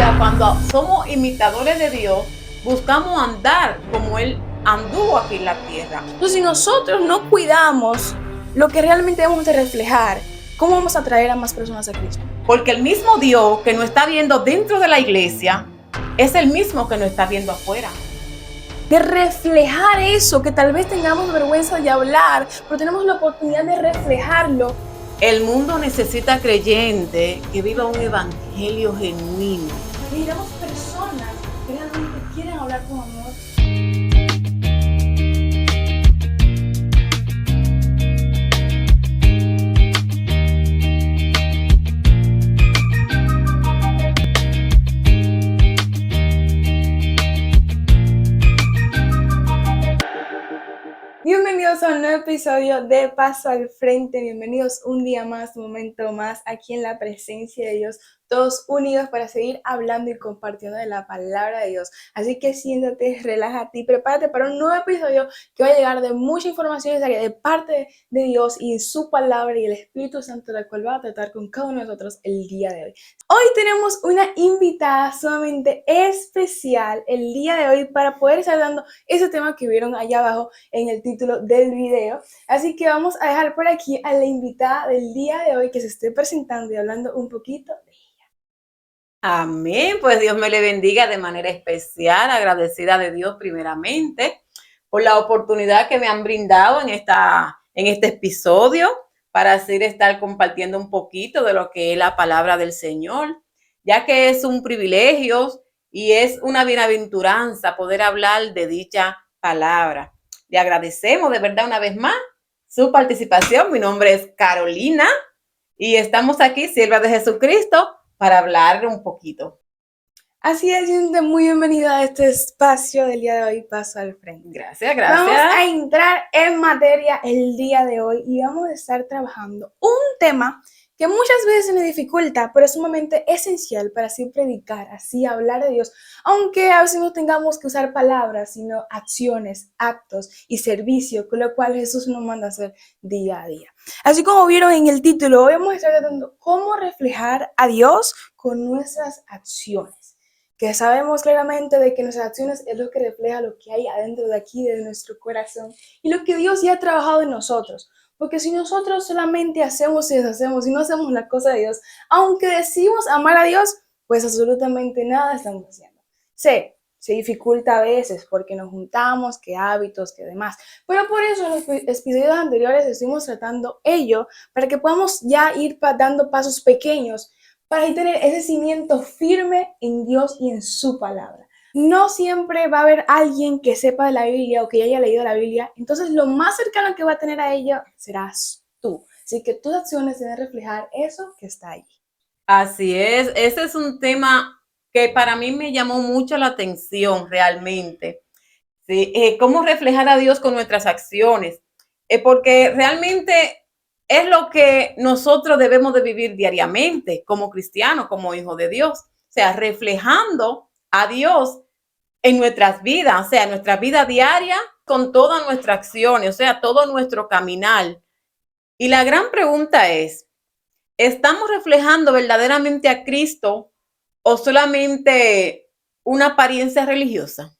sea, cuando somos imitadores de Dios, buscamos andar como Él anduvo aquí en la tierra. Entonces, si nosotros no cuidamos lo que realmente debemos de reflejar, ¿cómo vamos a atraer a más personas a Cristo? Porque el mismo Dios que nos está viendo dentro de la iglesia es el mismo que nos está viendo afuera. De reflejar eso, que tal vez tengamos vergüenza de hablar, pero tenemos la oportunidad de reflejarlo. El mundo necesita creyentes que vivan un evangelio genuino. Necesitamos personas que realmente quieren hablar con amor. Bienvenidos a un nuevo episodio de Paso al Frente, bienvenidos un día más, un momento más aquí en la presencia de Dios, todos unidos para seguir hablando y compartiendo de la palabra de Dios. Así que siéntate, relájate y prepárate para un nuevo episodio que va a llegar de mucha información necesaria de parte de Dios y su palabra y el Espíritu Santo, la cual va a tratar con cada uno de nosotros el día de hoy. Hoy tenemos una invitada sumamente especial el día de hoy para poder estar dando ese tema que vieron allá abajo en el título del video. Así que vamos a dejar por aquí a la invitada del día de hoy que se esté presentando y hablando un poquito de ella. Amén, pues Dios me le bendiga de manera especial, agradecida de Dios primeramente por la oportunidad que me han brindado en este episodio para así estar compartiendo un poquito de lo que es la palabra del Señor, ya que es un privilegio y es una bienaventuranza poder hablar de dicha palabra. Le agradecemos de verdad una vez más su participación. Mi nombre es Carolina y estamos aquí, sierva de Jesucristo, para hablar un poquito. Así es, gente, muy bienvenida a este espacio del día de hoy, Paso al Frente. Gracias. Vamos a entrar en materia el día de hoy y vamos a estar trabajando un tema que muchas veces se me dificulta, pero es sumamente esencial para así predicar, así hablar de Dios, aunque a veces no tengamos que usar palabras, sino acciones, actos y servicio, con lo cual Jesús nos manda a hacer día a día. Así como vieron en el título, hoy vamos a estar tratando cómo reflejar a Dios con nuestras acciones, que sabemos claramente de que nuestras acciones es lo que refleja lo que hay adentro de aquí, de nuestro corazón, y lo que Dios ya ha trabajado en nosotros. Porque si nosotros solamente hacemos y deshacemos y no hacemos la cosa de Dios, aunque decimos amar a Dios, pues absolutamente nada estamos haciendo. Se dificulta a veces porque nos juntamos, qué hábitos, qué demás. Pero por eso en los episodios anteriores estuvimos tratando ello, para que podamos ya ir dando pasos pequeños, para tener ese cimiento firme en Dios y en su palabra. No siempre va a haber alguien que sepa de la Biblia o que haya leído la Biblia, entonces lo más cercano que va a tener a ella serás tú. Así que tus acciones deben reflejar eso que está allí. Así es, ese es un tema que para mí me llamó mucho la atención realmente. ¿Sí? Cómo reflejar a Dios con nuestras acciones, porque realmente es lo que nosotros debemos de vivir diariamente como cristianos, como hijos de Dios, o sea, reflejando a Dios en nuestras vidas, o sea, nuestra vida diaria con todas nuestras acciones, o sea, todo nuestro caminar. Y la gran pregunta es, ¿estamos reflejando verdaderamente a Cristo o solamente una apariencia religiosa?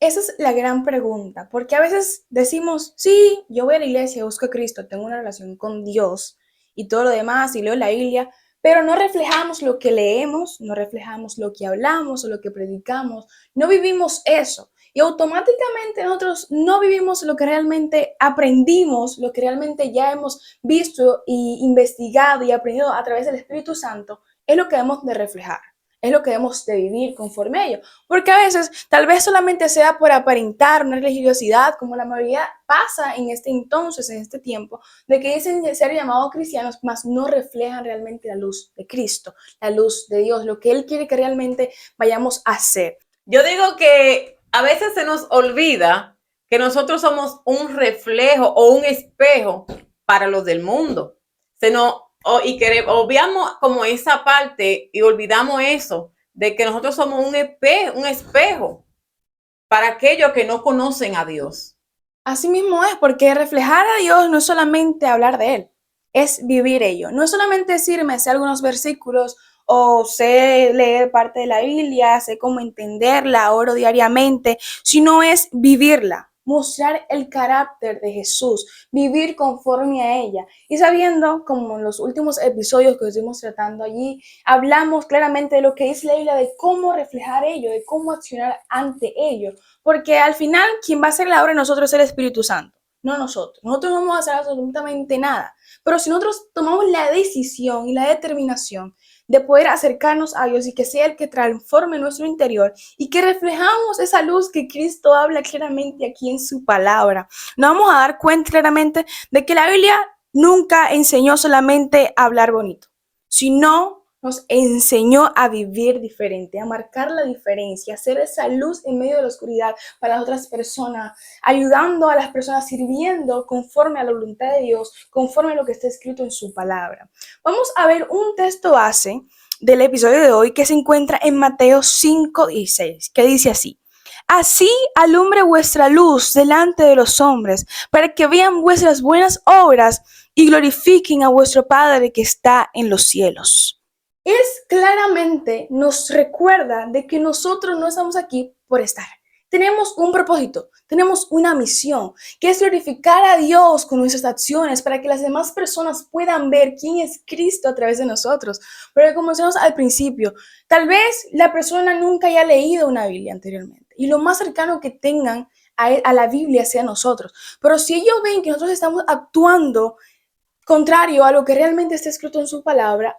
Esa es la gran pregunta, porque a veces decimos, sí, yo voy a la iglesia, busco a Cristo, tengo una relación con Dios y todo lo demás, y leo la Biblia, pero no reflejamos lo que leemos, no reflejamos lo que hablamos o lo que predicamos, no vivimos eso. Y automáticamente nosotros no vivimos lo que realmente aprendimos, lo que realmente ya hemos visto y investigado y aprendido a través del Espíritu Santo, es lo que debemos de reflejar. Es lo que debemos de vivir conforme a ello. Porque a veces, tal vez solamente sea por aparentar una religiosidad, como la mayoría pasa en este entonces, en este tiempo, de que dicen ser llamados cristianos, mas no reflejan realmente la luz de Cristo, la luz de Dios, lo que Él quiere que realmente vayamos a hacer. Yo digo que a veces se nos olvida que nosotros somos un reflejo o un espejo para los del mundo. Obviamos como esa parte y olvidamos eso, de que nosotros somos un espejo para aquellos que no conocen a Dios. Así mismo es, porque reflejar a Dios no es solamente hablar de Él, es vivir ello. No es solamente decirme sé algunos versículos o sé leer parte de la Biblia, sé cómo entenderla, oro diariamente, sino es vivirla. Mostrar el carácter de Jesús, vivir conforme a ella. Y sabiendo, como en los últimos episodios que estuvimos tratando allí, hablamos claramente de lo que dice la Biblia, de cómo reflejar ello, de cómo accionar ante ello. Porque al final, quien va a hacer la obra de nosotros es el Espíritu Santo, no nosotros. Nosotros no vamos a hacer absolutamente nada. Pero si nosotros tomamos la decisión y la determinación de poder acercarnos a Dios y que sea el que transforme nuestro interior y que reflejamos esa luz que Cristo habla claramente aquí en su palabra, nos vamos a dar cuenta claramente de que la Biblia nunca enseñó solamente a hablar bonito, sino nos enseñó a vivir diferente, a marcar la diferencia, a hacer esa luz en medio de la oscuridad para las otras personas, ayudando a las personas, sirviendo conforme a la voluntad de Dios, conforme a lo que está escrito en su palabra. Vamos a ver un texto base del episodio de hoy que se encuentra en Mateo 5:16, que dice así: Así alumbre vuestra luz delante de los hombres, para que vean vuestras buenas obras y glorifiquen a vuestro Padre que está en los cielos. Es claramente nos recuerda de que nosotros no estamos aquí por estar. Tenemos un propósito, tenemos una misión, que es glorificar a Dios con nuestras acciones para que las demás personas puedan ver quién es Cristo a través de nosotros. Pero como decíamos al principio, tal vez la persona nunca haya leído una Biblia anteriormente y lo más cercano que tengan a la Biblia sea nosotros. Pero si ellos ven que nosotros estamos actuando contrario a lo que realmente está escrito en su palabra,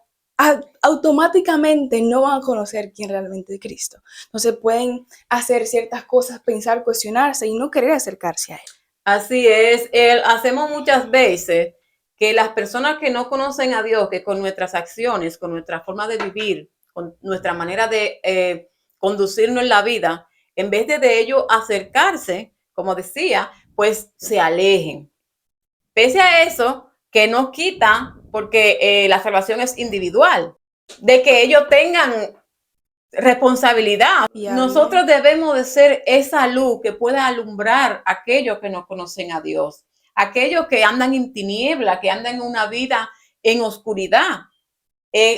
automáticamente no van a conocer quién realmente es Cristo. Entonces pueden hacer ciertas cosas, pensar, cuestionarse y no querer acercarse a Él. Así es, hacemos muchas veces que las personas que no conocen a Dios, que con nuestras acciones, con nuestra forma de vivir, con nuestra manera de conducirnos en la vida, en vez de ellos acercarse, como decía, pues se alejen. Pese a eso, que no quita, porque la salvación es individual, de que ellos tengan responsabilidad. Nosotros debemos de ser esa luz que pueda alumbrar a aquellos que no conocen a Dios, aquellos que andan en tiniebla, que andan en una vida en oscuridad,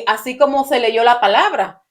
así como se leyó la palabra.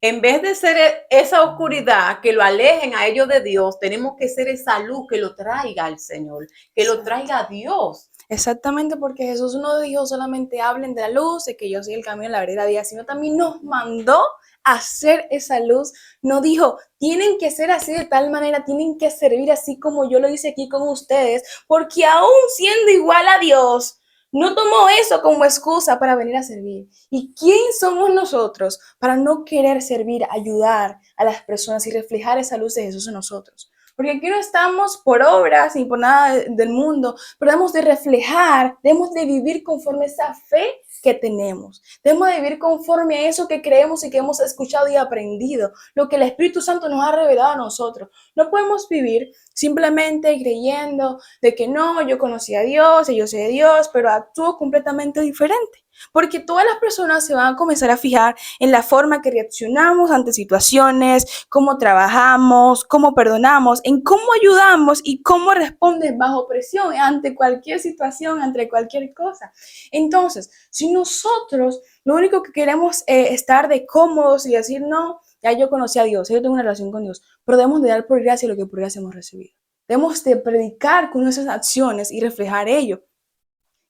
En vez de ser esa oscuridad que lo alejen a ellos de Dios, tenemos que ser esa luz que lo traiga al Señor, que lo traiga a Dios. Exactamente, porque Jesús no dijo solamente hablen de la luz, de que yo soy el camino, la verdad y la vida, sino también nos mandó a hacer esa luz. No dijo, tienen que ser así de tal manera, tienen que servir así como yo lo hice aquí con ustedes, porque aún siendo igual a Dios, no tomó eso como excusa para venir a servir. ¿Y quién somos nosotros para no querer servir, ayudar a las personas y reflejar esa luz de Jesús en nosotros? Porque aquí no estamos por obras ni por nada del mundo, pero debemos de reflejar, debemos de vivir conforme a esa fe que tenemos. Debemos de vivir conforme a eso que creemos y que hemos escuchado y aprendido, lo que el Espíritu Santo nos ha revelado a nosotros. No podemos vivir simplemente creyendo de que no, yo conocí a Dios, y yo sé de Dios, pero actúo completamente diferente. Porque todas las personas se van a comenzar a fijar en la forma que reaccionamos ante situaciones, cómo trabajamos, cómo perdonamos, en cómo ayudamos y cómo responden bajo presión ante cualquier situación, ante cualquier cosa. Entonces, si nosotros lo único que queremos es estar de cómodos y decir, no, ya yo conocí a Dios, ya yo tengo una relación con Dios, pero debemos de dar por gracia lo que por gracia hemos recibido. Debemos de predicar con nuestras acciones y reflejar ello,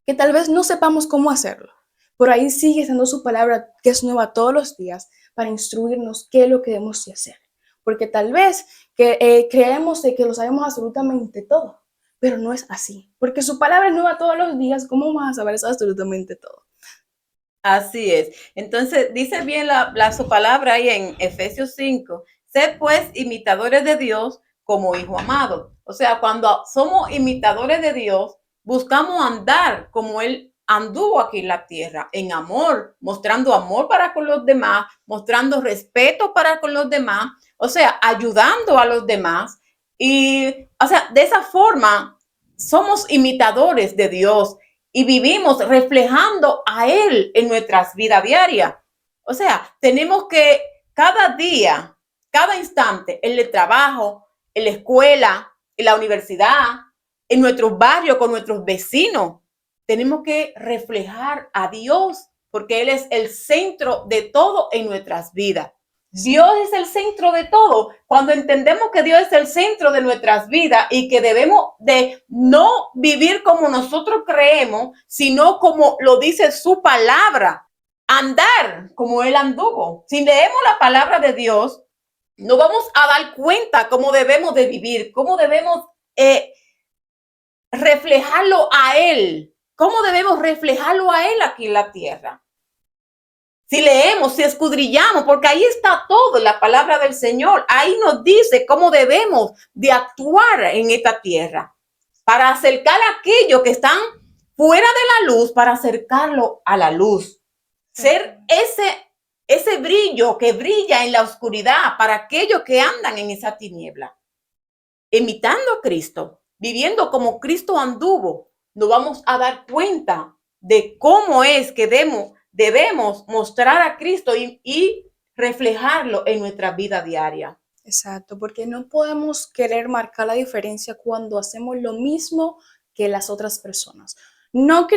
que tal vez no sepamos cómo hacerlo. Por ahí sigue estando su palabra, que es nueva todos los días, para instruirnos qué es lo que debemos de hacer. Porque tal vez creemos de que lo sabemos absolutamente todo, pero no es así. Porque su palabra es nueva todos los días, ¿cómo vas a saber eso absolutamente todo? Así es. Entonces, dice bien su palabra ahí en Efesios 5, sed pues imitadores de Dios como hijo amado. O sea, cuando somos imitadores de Dios, buscamos andar como Él anduvo aquí en la tierra, en amor, mostrando amor para con los demás, mostrando respeto para con los demás, o sea, ayudando a los demás. Y, o sea, de esa forma somos imitadores de Dios y vivimos reflejando a Él en nuestras vidas diarias. O sea, tenemos que cada día, cada instante, en el trabajo, en la escuela, en la universidad, en nuestros barrios, con nuestros vecinos, tenemos que reflejar a Dios, porque Él es el centro de todo en nuestras vidas. Dios es el centro de todo. Cuando entendemos que Dios es el centro de nuestras vidas y que debemos de no vivir como nosotros creemos, sino como lo dice su palabra, andar como Él anduvo. Si leemos la palabra de Dios, nos vamos a dar cuenta cómo debemos de vivir, cómo debemos reflejarlo a Él, cómo debemos reflejarlo a Él aquí en la tierra. Si leemos, si escudriñamos, porque ahí está todo en la palabra del Señor. Ahí nos dice cómo debemos de actuar en esta tierra para acercar a aquellos que están fuera de la luz, para acercarlo a la luz. Ser ese brillo que brilla en la oscuridad para aquellos que andan en esa tiniebla. Imitando a Cristo, viviendo como Cristo anduvo, nos vamos a dar cuenta de cómo es que debemos mostrar a Cristo y reflejarlo en nuestra vida diaria. Exacto, porque no podemos querer marcar la diferencia cuando hacemos lo mismo que las otras personas. No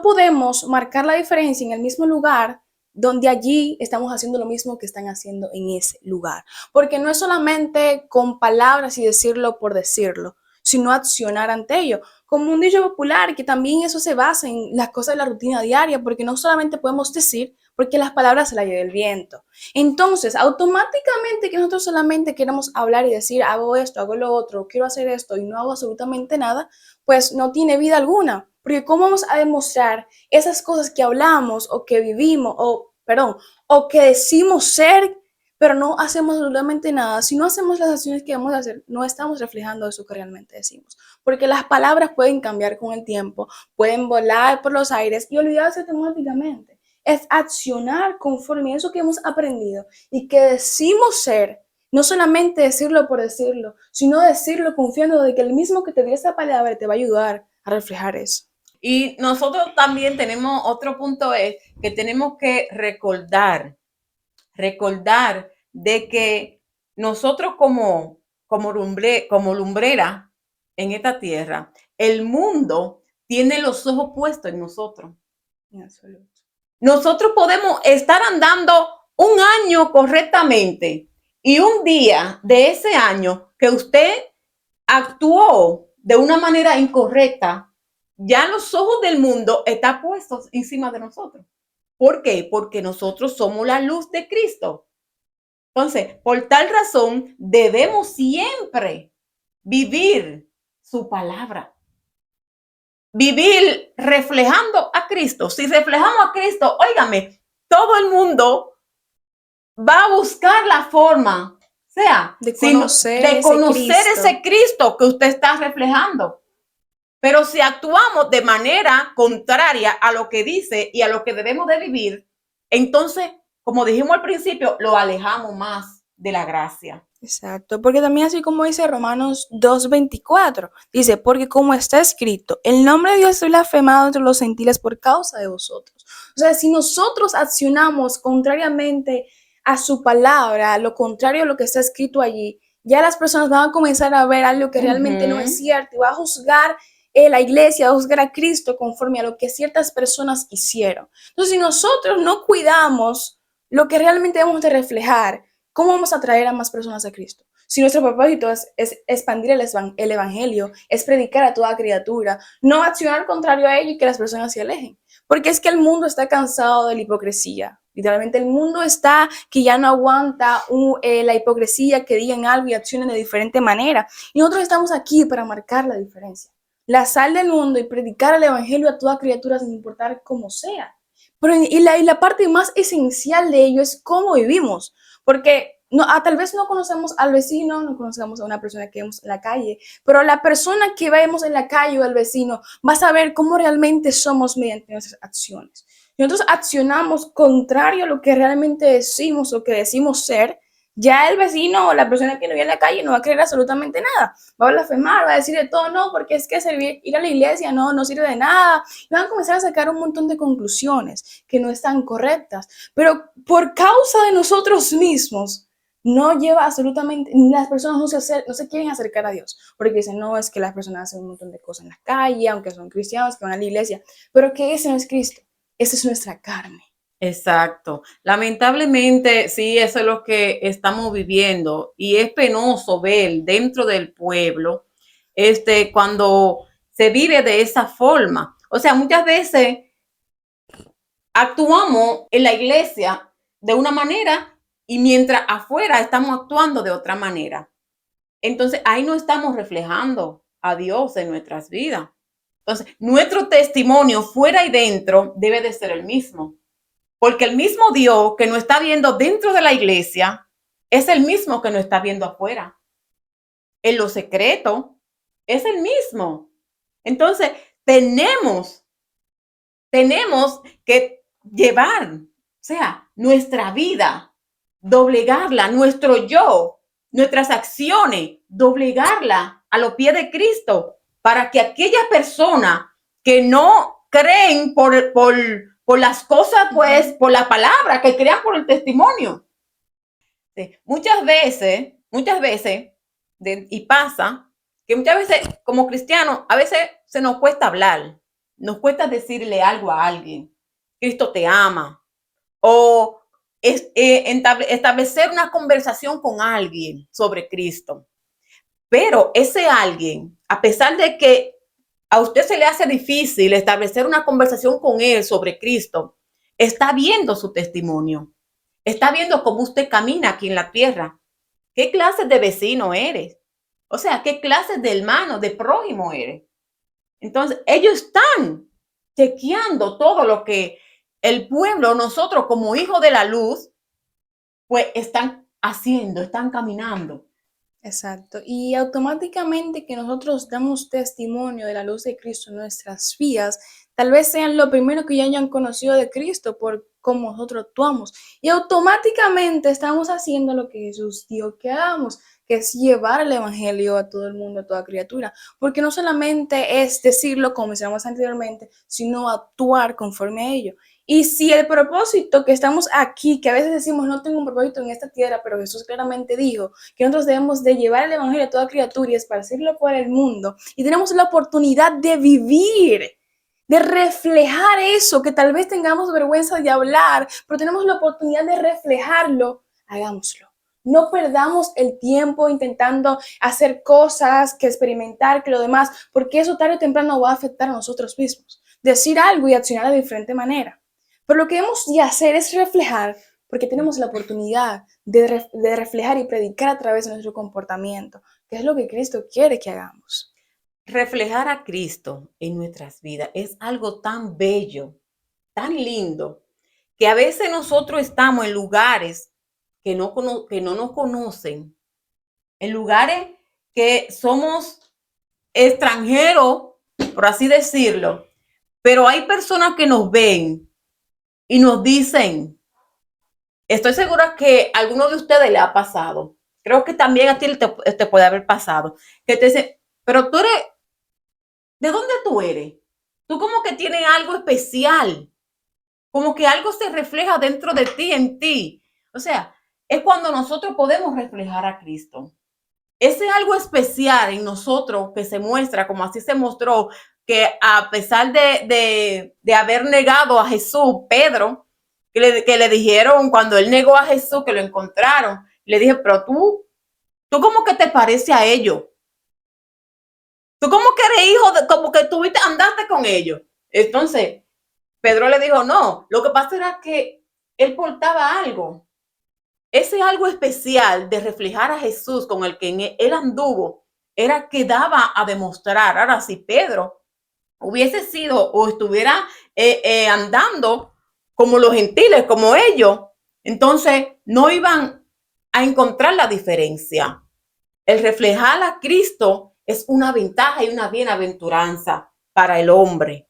podemos marcar la diferencia en el mismo lugar donde allí estamos haciendo lo mismo que están haciendo en ese lugar. Porque no es solamente con palabras y decirlo por decirlo, sino accionar ante ello. Como un dicho popular, que también eso se basa en las cosas de la rutina diaria, porque no solamente podemos decir, porque las palabras se las lleva el viento. Entonces, automáticamente que nosotros solamente queremos hablar y decir, hago esto, hago lo otro, quiero hacer esto y no hago absolutamente nada, pues no tiene vida alguna. Porque ¿cómo vamos a demostrar esas cosas que hablamos o que vivimos, o que decimos ser, pero no hacemos absolutamente nada? Si no hacemos las acciones que vamos a hacer, no estamos reflejando eso que realmente decimos. Porque las palabras pueden cambiar con el tiempo, pueden volar por los aires y olvidarse automáticamente. Es accionar conforme a eso que hemos aprendido y que decimos ser, no solamente decirlo por decirlo, sino decirlo confiando de que el mismo que te dio esa palabra te va a ayudar a reflejar eso. Y nosotros también tenemos otro punto, es que tenemos que recordar de que nosotros como lumbrera en esta tierra, el mundo tiene los ojos puestos en nosotros. En absoluto. Nosotros podemos estar andando un año correctamente y un día de ese año que usted actuó de una manera incorrecta, ya los ojos del mundo están puestos encima de nosotros. ¿Por qué? Porque nosotros somos la luz de Cristo. Entonces, por tal razón, debemos siempre vivir su palabra. Vivir reflejando a Cristo. Si reflejamos a Cristo, óigame, todo el mundo va a buscar la forma, de conocer, ese Cristo que usted está reflejando. Pero si actuamos de manera contraria a lo que dice y a lo que debemos de vivir, entonces, como dijimos al principio, lo alejamos más de la gracia. Exacto, porque también así como dice Romanos 2:24, dice, porque como está escrito, el nombre de Dios es blasfemado entre los gentiles por causa de vosotros. O sea, si nosotros accionamos contrariamente a su palabra, lo contrario a lo que está escrito allí, ya las personas van a comenzar a ver algo que realmente no es cierto y va a juzgar la iglesia, va a juzgar a Cristo conforme a lo que ciertas personas hicieron. Entonces, si nosotros no cuidamos lo que realmente debemos de reflejar, ¿cómo vamos a atraer a más personas a Cristo? Si nuestro propósito es expandir el evangelio, es predicar a toda criatura, no accionar contrario a ello y que las personas se alejen. Porque es que el mundo está cansado de la hipocresía. Literalmente el mundo está que ya no aguanta la hipocresía, que digan algo y accionen de diferente manera. Y nosotros estamos aquí para marcar la diferencia. La sal del mundo y predicar el evangelio a toda criatura sin importar cómo sea. Pero, y la parte más esencial de ello es cómo vivimos. Porque tal vez no conocemos al vecino, no conocemos a una persona que vemos en la calle, pero la persona que vemos en la calle o al vecino va a saber cómo realmente somos mediante nuestras acciones. Si nosotros accionamos contrario a lo que realmente decimos o que decimos ser, ya el vecino o la persona que nos ve en la calle no va a creer absolutamente nada. Va a blasfemar, va a decir de todo, no, porque es que ir a la iglesia no sirve de nada. Y van a comenzar a sacar un montón de conclusiones que no están correctas. Pero por causa de nosotros mismos, no lleva absolutamente, las personas no se quieren acercar a Dios, porque dicen, no, es que las personas hacen un montón de cosas en la calle, aunque son cristianos, que van a la iglesia, pero que ese no es Cristo, esa es nuestra carne. Exacto. Lamentablemente, sí, eso es lo que estamos viviendo y es penoso ver dentro del pueblo, cuando se vive de esa forma. O sea, muchas veces actuamos en la iglesia de una manera y mientras afuera estamos actuando de otra manera. Entonces, ahí no estamos reflejando a Dios en nuestras vidas. Entonces, nuestro testimonio fuera y dentro debe de ser el mismo. Porque el mismo Dios que nos está viendo dentro de la iglesia es el mismo que nos está viendo afuera. En lo secreto es el mismo. Entonces, tenemos que llevar, o sea, nuestra vida, doblegarla, nuestro yo, nuestras acciones, doblegarla a los pies de Cristo, para que aquella persona que no creen por las cosas, pues, por la palabra, que crean por el testimonio. Sí. Muchas veces, y pasa que muchas veces como cristianos, a veces se nos cuesta hablar, nos cuesta decirle algo a alguien, Cristo te ama, o establecer una conversación con alguien sobre Cristo. Pero ese alguien, a pesar de que a usted se le hace difícil establecer una conversación con él sobre Cristo, está viendo su testimonio, está viendo cómo usted camina aquí en la tierra, qué clase de vecino eres, o sea, qué clase de hermano, de prójimo eres. Entonces, ellos están chequeando todo lo que el pueblo, nosotros como hijos de la luz, pues están haciendo, están caminando. Exacto. Y automáticamente que nosotros damos testimonio de la luz de Cristo en nuestras vidas, tal vez sean lo primero que ya hayan conocido de Cristo por cómo nosotros actuamos. Y automáticamente estamos haciendo lo que Jesús dijo que hagamos, que es llevar el Evangelio a todo el mundo, a toda criatura. Porque no solamente es decirlo, como mencionamos anteriormente, sino actuar conforme a ello. Y si el propósito que estamos aquí, que a veces decimos no tengo un propósito en esta tierra, pero Jesús claramente dijo que nosotros debemos de llevar el evangelio a toda criatura y esparcirlo por el mundo, y tenemos la oportunidad de vivir, de reflejar eso, que tal vez tengamos vergüenza de hablar, pero tenemos la oportunidad de reflejarlo, hagámoslo. No perdamos el tiempo intentando hacer cosas, que experimentar, que lo demás, porque eso tarde o temprano va a afectar a nosotros mismos. Decir algo y accionar de diferente manera. Pero lo que debemos de hacer es reflejar, porque tenemos la oportunidad de reflejar y predicar a través de nuestro comportamiento, que es lo que Cristo quiere que hagamos. Reflejar a Cristo en nuestras vidas es algo tan bello, tan lindo, que a veces nosotros estamos en lugares que no nos conocen, en lugares que somos extranjeros, por así decirlo, pero hay personas que nos ven y nos dicen, estoy segura que a alguno de ustedes le ha pasado, creo que también a ti te puede haber pasado, que te dicen, pero tú eres, ¿de dónde tú eres? Tú como que tienes algo especial, como que algo se refleja dentro de ti, en ti. O sea, es cuando nosotros podemos reflejar a Cristo. Ese algo especial en nosotros que se muestra, como así se mostró, que a pesar de haber negado a Jesús, Pedro, que le dijeron cuando él negó a Jesús, que lo encontraron, le dije, pero tú como que te parece a ellos. Tú como que eres hijo, como que tuviste, andaste con ellos. Entonces, Pedro le dijo, no, lo que pasa era que él portaba algo. Ese algo especial de reflejar a Jesús con el que él anduvo, era que daba a demostrar. Ahora, si Pedro hubiese sido o estuviera andando como los gentiles, como ellos, entonces no iban a encontrar la diferencia. El reflejar a Cristo es una ventaja y una bienaventuranza para el hombre.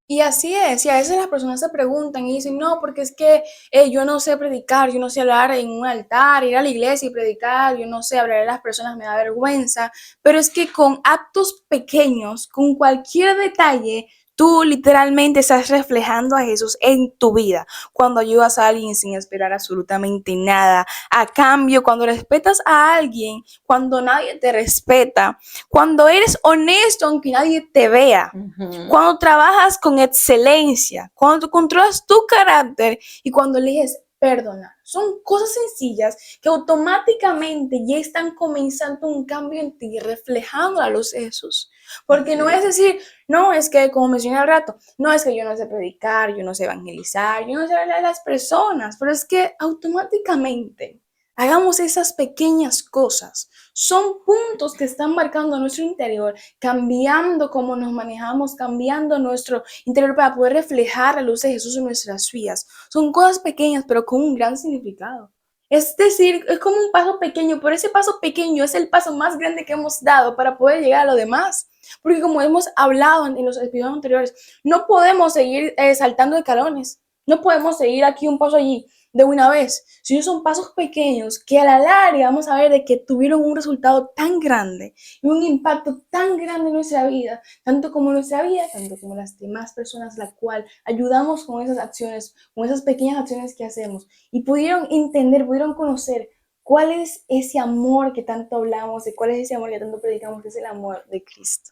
Y así es, y a veces las personas se preguntan y dicen, no, porque es que yo no sé predicar, yo no sé hablar en un altar, ir a la iglesia y predicar, yo no sé hablar a las personas, me da vergüenza, pero es que con actos pequeños, con cualquier detalle, Tú literalmente estás reflejando a Jesús en tu vida cuando ayudas a alguien sin esperar absolutamente nada a cambio, cuando respetas a alguien, cuando nadie te respeta, cuando eres honesto aunque nadie te vea, Ujú. cuando trabajas con excelencia, cuando controlas tu carácter y cuando eliges perdonar. Son cosas sencillas que automáticamente ya están comenzando un cambio en ti, reflejando a los Jesús. Porque no Así es es. decir, no, es que como mencioné al rato, no es que yo no sé predicar, yo no sé evangelizar, yo no sé hablar a las personas, pero es que automáticamente hagamos esas pequeñas cosas. Son puntos que están marcando nuestro interior, cambiando cómo nos manejamos, cambiando nuestro interior para poder reflejar la luz de Jesús en nuestras vidas. Son cosas pequeñas, pero con un gran significado. Es decir, es como un paso pequeño, pero ese paso pequeño es el paso más grande que hemos dado para poder llegar a lo demás. Porque como hemos hablado en los episodios anteriores, no podemos seguir saltando de escalones. No podemos seguir aquí un paso allí de una vez. Si son pasos pequeños que a la larga vamos a ver de que tuvieron un resultado tan grande y un impacto tan grande en nuestra vida, tanto como nuestra vida, tanto como las demás personas a la cual ayudamos con esas acciones, con esas pequeñas acciones que hacemos y pudieron entender, pudieron conocer cuál es ese amor que tanto hablamos, de cuál es ese amor que tanto predicamos, que es el amor de Cristo.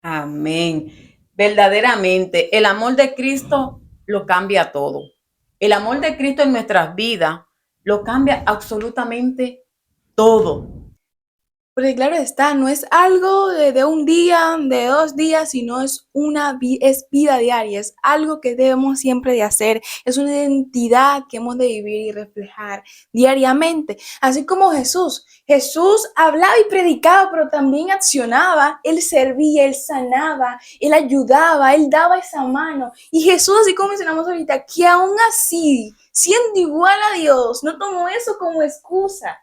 Amén. Verdaderamente, el amor de Cristo lo cambia todo. El amor de Cristo en nuestras vidas lo cambia absolutamente todo. Porque claro está, no es algo de un día, de 2 días, sino es vida diaria, es algo que debemos siempre de hacer, es una identidad que hemos de vivir y reflejar diariamente. Así como Jesús. Jesús hablaba y predicaba, pero también accionaba, él servía, él sanaba, él ayudaba, él daba esa mano. Y Jesús, así como mencionamos ahorita, que aún así, siendo igual a Dios, no tomó eso como excusa.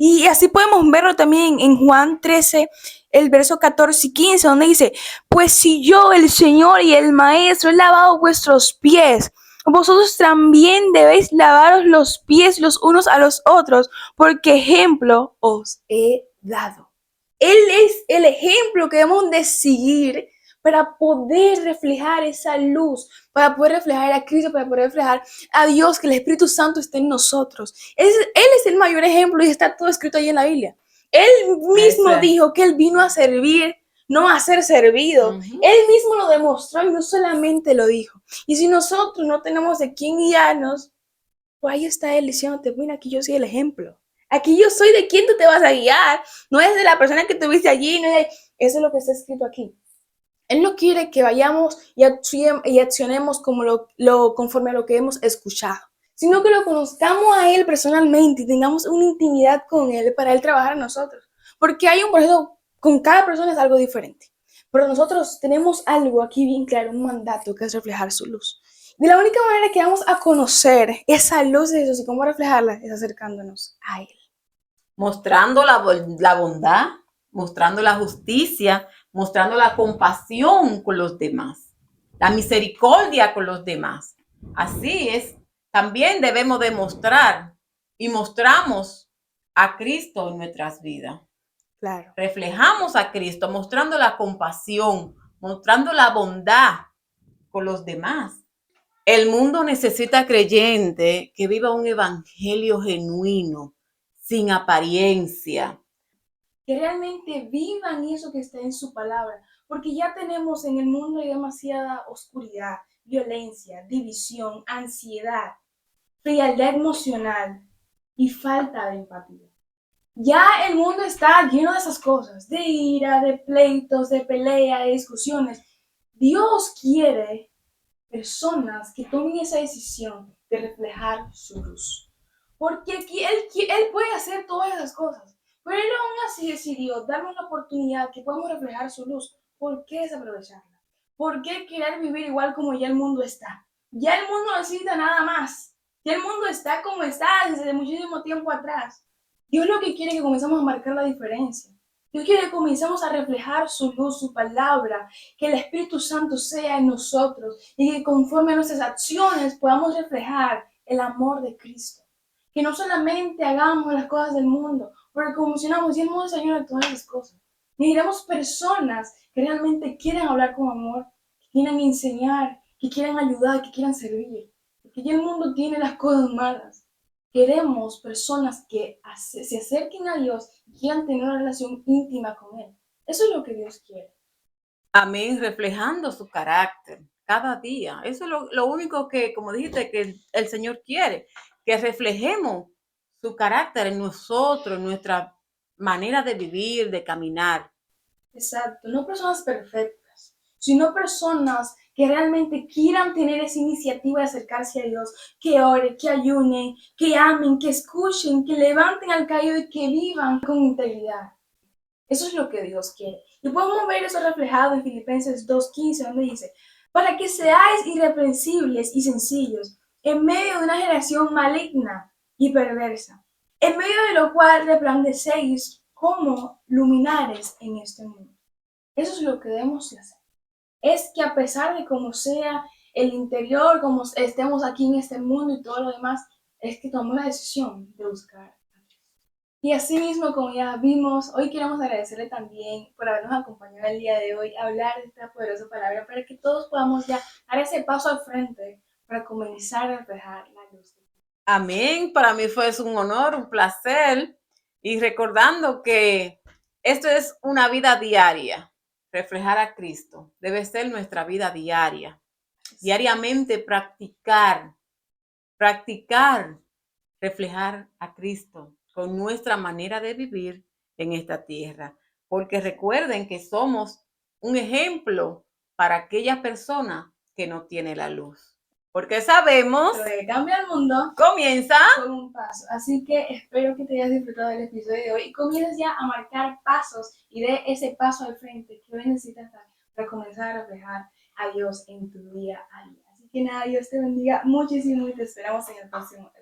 Y así podemos verlo también en Juan 13, el verso 14 y 15, donde dice, pues si yo, el Señor y el Maestro, he lavado vuestros pies, vosotros también debéis lavaros los pies los unos a los otros, porque ejemplo os he dado. Él es el ejemplo que debemos de seguir para poder reflejar esa luz, para poder reflejar a Cristo, para poder reflejar a Dios, que el Espíritu Santo esté en nosotros. Él es el mayor ejemplo y está todo escrito ahí en la Biblia. Él mismo Ese. dijo que Él vino a servir, no a ser servido. Ujú. Él mismo lo demostró y no solamente lo dijo. Y si nosotros no tenemos de quién guiarnos, pues ahí está Él diciéndote, mira, aquí yo soy el ejemplo. Aquí yo soy de quién tú te vas a guiar. No es de la persona que tuviste allí, no es de... Eso es lo que está escrito aquí. Él no quiere que vayamos y accionemos como conforme a lo que hemos escuchado, sino que lo conozcamos a Él personalmente y tengamos una intimidad con Él para Él trabajar en nosotros. Porque hay un proceso, con cada persona es algo diferente. Pero nosotros tenemos algo aquí bien claro, un mandato que es reflejar su luz. De la única manera que vamos a conocer esa luz de Jesús y cómo reflejarla es acercándonos a Él. Mostrando la bondad, mostrando la justicia, mostrando la compasión con los demás, la misericordia con los demás. Así es, también debemos demostrar y mostramos a Cristo en nuestras vidas. Claro. Reflejamos a Cristo mostrando la compasión, mostrando la bondad con los demás. El mundo necesita creyente que viva un evangelio genuino, sin apariencia. Que realmente vivan eso que está en su palabra, porque ya tenemos en el mundo demasiada oscuridad, violencia, división, ansiedad, frialdad emocional y falta de empatía. Ya el mundo está lleno de esas cosas, de ira, de pleitos, de pelea, de discusiones. Dios quiere personas que tomen esa decisión de reflejar su luz. Porque aquí él puede hacer todas esas cosas, pero Él aún así decidió darnos la oportunidad que podamos reflejar su luz. ¿Por qué desaprovecharla? ¿Por qué querer vivir igual como ya el mundo está? Ya el mundo no necesita nada más. Ya el mundo está como está desde muchísimo tiempo atrás. Dios lo que quiere es que comencemos a marcar la diferencia. Dios quiere que comencemos a reflejar su luz, su palabra, que el Espíritu Santo sea en nosotros y que conforme a nuestras acciones podamos reflejar el amor de Cristo. Que no solamente hagamos las cosas del mundo, porque como mencionamos, ya el mundo está lleno de todas esas cosas. Necesitamos personas que realmente quieran hablar con amor, que quieran enseñar, que quieran ayudar, que quieran servir. Porque ya el mundo tiene las cosas malas. Queremos personas que se acerquen a Dios y quieran tener una relación íntima con Él. Eso es lo que Dios quiere. Amén, reflejando su carácter cada día. Eso es lo único que, como dijiste, que el Señor quiere, que reflejemos su carácter en nosotros, en nuestra manera de vivir, de caminar. Exacto, no personas perfectas, sino personas que realmente quieran tener esa iniciativa de acercarse a Dios, que oren, que ayunen, que amen, que escuchen, que levanten al caído y que vivan con integridad. Eso es lo que Dios quiere. Y podemos ver eso reflejado en Filipenses 2:15, donde dice, para que seáis irreprensibles y sencillos, en medio de una generación maligna y perversa, en medio de lo cual resplandecéis como luminares en este mundo. Eso es lo que debemos de hacer. Es que a pesar de cómo sea el interior, como estemos aquí en este mundo y todo lo demás, es que tomamos la decisión de buscar. Y así mismo, como ya vimos, hoy queremos agradecerle también por habernos acompañado el día de hoy a hablar de esta poderosa palabra para que todos podamos ya dar ese paso al frente para comenzar a reflejar la luz. Amén. Para mí fue un honor, un placer. Y recordando que esto es una vida diaria, reflejar a Cristo. Debe ser nuestra vida diaria. Diariamente practicar, reflejar a Cristo con nuestra manera de vivir en esta tierra. Porque recuerden que somos un ejemplo para aquella persona que no tiene la luz. Porque sabemos Lo que cambia el mundo comienza con un paso. Así que espero que te hayas disfrutado del episodio de hoy y comiences ya a marcar pasos y de ese paso al frente que hoy necesitas dar para comenzar a reflejar a Dios en tu día a día. Así que nada, Dios te bendiga muchísimo y te esperamos en el próximo episodio.